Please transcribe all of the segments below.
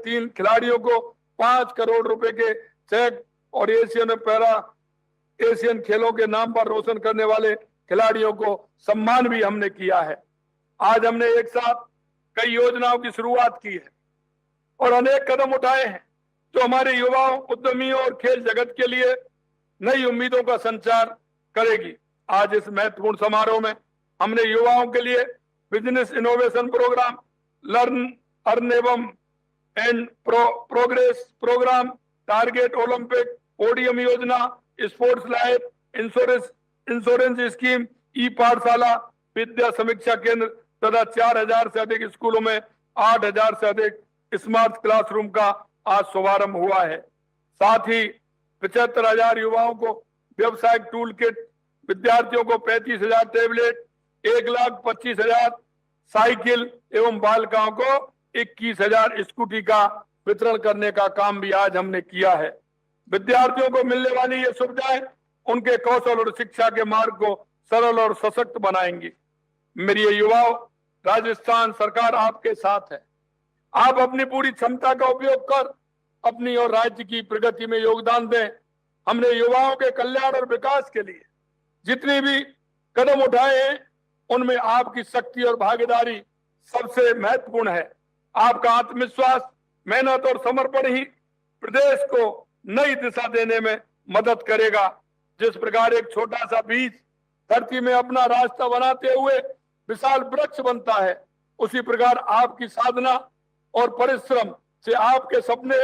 3 खिलाड़ियों को 5 करोड़ रुपए के चेक और एशियन खेलों के नाम पर रोशन करने वाले खिलाड़ियों को सम्मान भी हमने किया है। आज हमने एक साथ कई योजनाओं की शुरुआत की है और अनेक कदम उठाए हैं जो हमारे युवाओं, उद्यमियों और खेल जगत के लिए नई उम्मीदों का संचार करेगी। आज इस महत्वपूर्ण समारोह में हमने युवाओं के लिए business innovation programme, learn earn and progress programme, target Olympic, podium योजना, sports life insurance scheme, e Pathshala, Vidya समीक्षा केंद्र तथा 4000 से अधिक स्कूलों में 8000 से अधिक स्मार्ट क्लासरूम का आज शुभारंभ हुआ है। साथ ही 75,000 युवाओं को व्यवसायिक टूल किट, विद्यार्थियों को 35,000 टैबलेट, 1,25,000 साइकिल एवं बालिकाओं को 21,000 स्कूटी का वितरण करने का काम भी आज हमने किया है। विद्यार्थियों को मिलने वाली ये सुविधाएं उनके कौशल और शिक्षा के मार्ग को सरल और सशक्त बनाएंगी। मेरी युवाओं, राजस्थान सरकार आपके साथ है। आप अपनी पूरी क्षमता का उपयोग कर अपनी और राज्य की प्रगति में योगदान दें। हमने युवाओं के कल्याण और विकास के लिए जितनी भी कदम उठाए हैं उनमें आपकी शक्ति और भागीदारी सबसे महत्वपूर्ण है। आपका आत्मविश्वास, मेहनत और समर्पण ही प्रदेश को नई दिशा देने में मदद करेगा। जिस प्रकार एक छोटा सा बीज धरती में अपना रास्ता बनाते हुए विशाल वृक्ष बनता है, उसी प्रकार आपकी साधना और परिश्रम से आपके सपने,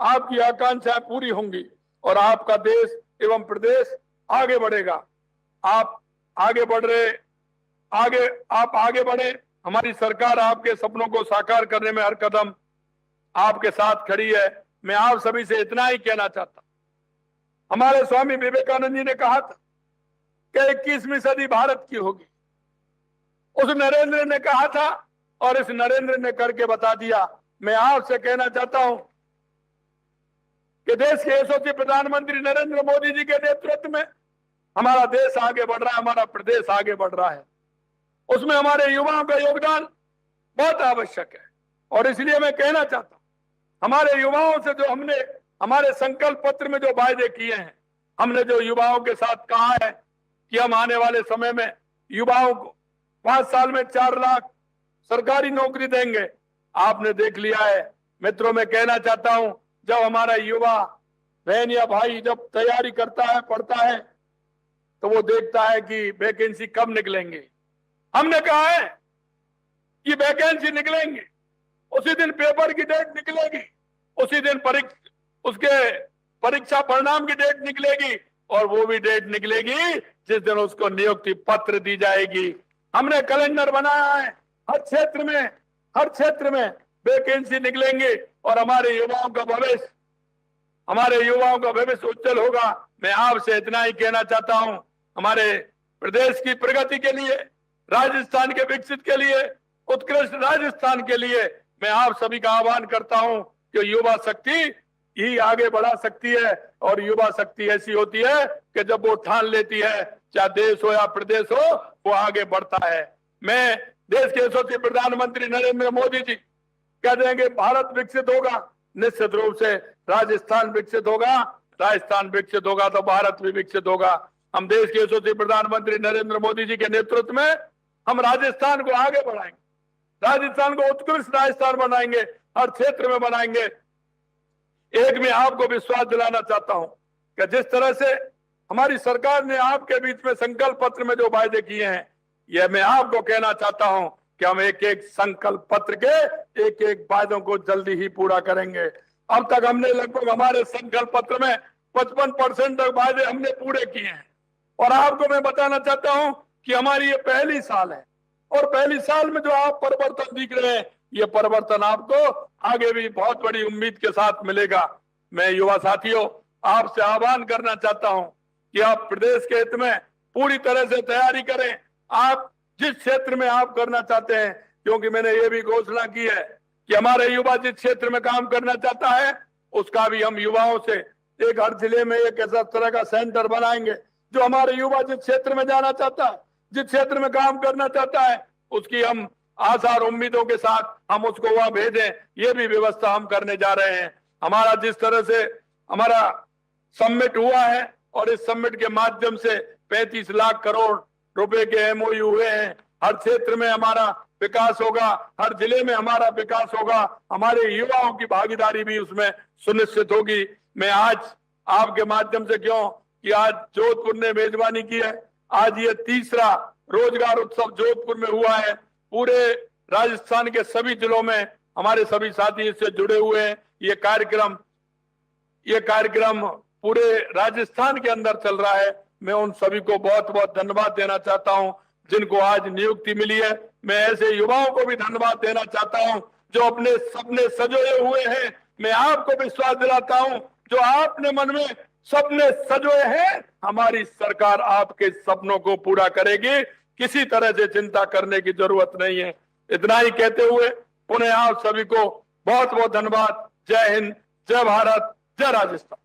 आपकी आकांक्षाएं पूरी होंगी और आपका देश एवं प्रदेश आगे बढ़ेगा। आप आगे बढ़े। हमारी सरकार आपके सपनों को साकार करने में हर कदम आपके साथ खड़ी है। मैं आप सभी से इतना ही कहना चाहता हूं, हमारे स्वामी विवेकानंद जी ने कहा था कि 21वीं सदी भारत की होगी। उस नरेंद्र ने कहा था और इस नरेंद्र ने करके बता दिया। मैं आपसे कहना चाहता हूं कि देश के यशस्वी प्रधानमंत्री नरेंद्र मोदी जी के नेतृत्व में हमारा देश आगे बढ़ रहा है, हमारा प्रदेश आगे बढ़ रहा है। उसमें हमारे युवाओं का योगदान बहुत आवश्यक है और इसलिए मैं कहना चाहता हूं, हमारे युवाओं से जो हमने हमारे संकल्प पत्र में जो वायदे किए हैं, हमने जो युवाओं के साथ कहा है कि हम आने वाले समय में युवाओं को 5 साल में 4 लाख सरकारी नौकरी देंगे, आपने देख लिया है। मित्रों, मैं कहना चाहता हूं, जब हमारा युवा बहन या भाई जब तैयारी करता है, पढ़ता है, तो वो देखता है कि वैकेंसी कब निकलेंगे। हमने कहा है कि वैकेंसी निकलेंगे, उसी दिन पेपर की डेट निकलेगी, उसी दिन उसके परीक्षा परिणाम की डेट निकलेगी और वो भी डेट निकलेगी जिस दिन उसको नियुक्ति पत्र दी जाएगी। हमने कैलेंडर बनाया है, हर क्षेत्र में वैकेंसी निकलेंगे और हमारे युवाओं का भविष्य उज्जवल होगा। मैं आपसे इतना ही कहना चाहता हूं, हमारे प्रदेश की प्रगति के लिए, राजस्थान के विकसित के लिए, उत्कृष्ट राजस्थान के लिए मैं आप सभी का आह्वान करता हूं कि युवा शक्ति ही आगे बढ़ा सकती है और युवा शक्ति ऐसी होती है कि जब वो ठान लेती है, चाहे देश हो या प्रदेश हो, वो आगे बढ़ता है। मैं देश के यशस्वी प्रधानमंत्री नरेंद्र मोदी जी कहते हैं कि भारत विकसित होगा, निश्चित रूप से राजस्थान विकसित होगा, राजस्थान विकसित होगा तो भारत भी विकसित होगा। हम देश के यशस्वी प्रधानमंत्री नरेंद्र मोदी जी के नेतृत्व में हम राजस्थान को आगे बढ़ाएंगे, राजस्थान को उत्कृष्ट राजस्थान बनाएंगे, हर क्षेत्र में बनाएंगे। एक मैं आपको विश्वास दिलाना चाहता हूं कि जिस तरह से हमारी सरकार ने आपके बीच में संकल्प पत्र में जो वायदे किए हैं, यह मैं आपको कहना चाहता हूं कि हम एक एक संकल्प पत्र के एक एक वायदों को जल्दी ही पूरा करेंगे। अब तक हमने लगभग हमारे संकल्प पत्र में 55% तक वायदे हमने पूरे किए हैं और आपको मैं बताना चाहता हूं कि हमारी ये पहली साल है और पहली साल में जो आप परिवर्तन दिख रहे हैं, ये परिवर्तन आपको आगे भी बहुत बड़ी उम्मीद के साथ मिलेगा। मैं युवा साथियों आपसे आह्वान करना चाहता हूं कि आप प्रदेश के हित में पूरी तरह से तैयारी करें। आप जिस क्षेत्र में आप करना चाहते हैं, क्योंकि मैंने ये भी घोषणा की है कि हमारे युवा जिस क्षेत्र में काम करना चाहता है, उसका भी हम युवाओं से एक हर जिले में एक ऐसा तरह का सेंटर बनाएंगे जो हमारे युवा जिस क्षेत्र में जाना चाहता है, जिस क्षेत्र में काम करना चाहता है, उसकी हम आशा और उम्मीदों के साथ हम उसको वहां भेजें, ये भी व्यवस्था हम करने जा रहे हैं। हमारा जिस तरह से हमारा समिट हुआ है और इस समिट के माध्यम से 35 लाख करोड़ रुपए के एमओयू हुए हैं, हर क्षेत्र में हमारा विकास होगा, हर जिले में हमारा विकास होगा, हमारे युवाओं की भागीदारी भी उसमें सुनिश्चित होगी। मैं आज आपके माध्यम से क्यों कि आज जोधपुर ने मेजबानी की है, आज ये तीसरा रोजगार उत्सव जोधपुर में हुआ है। पूरे राजस्थान के सभी जिलों में हमारे सभी साथी इससे जुड़े हुए हैं। ये कार्यक्रम पूरे राजस्थान के अंदर चल रहा है। मैं उन सभी को बहुत बहुत धन्यवाद देना चाहता हूं जिनको आज नियुक्ति मिली है। मैं ऐसे युवाओं को भी धन्यवाद देना चाहता हूं जो अपने सपने सजोए हुए हैं। मैं आपको विश्वास दिलाता हूं जो आपने मन में सपने सजोए हैं, हमारी सरकार आपके सपनों को पूरा करेगी। किसी तरह से चिंता करने की जरूरत नहीं है। इतना ही कहते हुए पुनः आप सभी को बहुत बहुत धन्यवाद। जय हिंद, जय भारत, जय राजस्थान।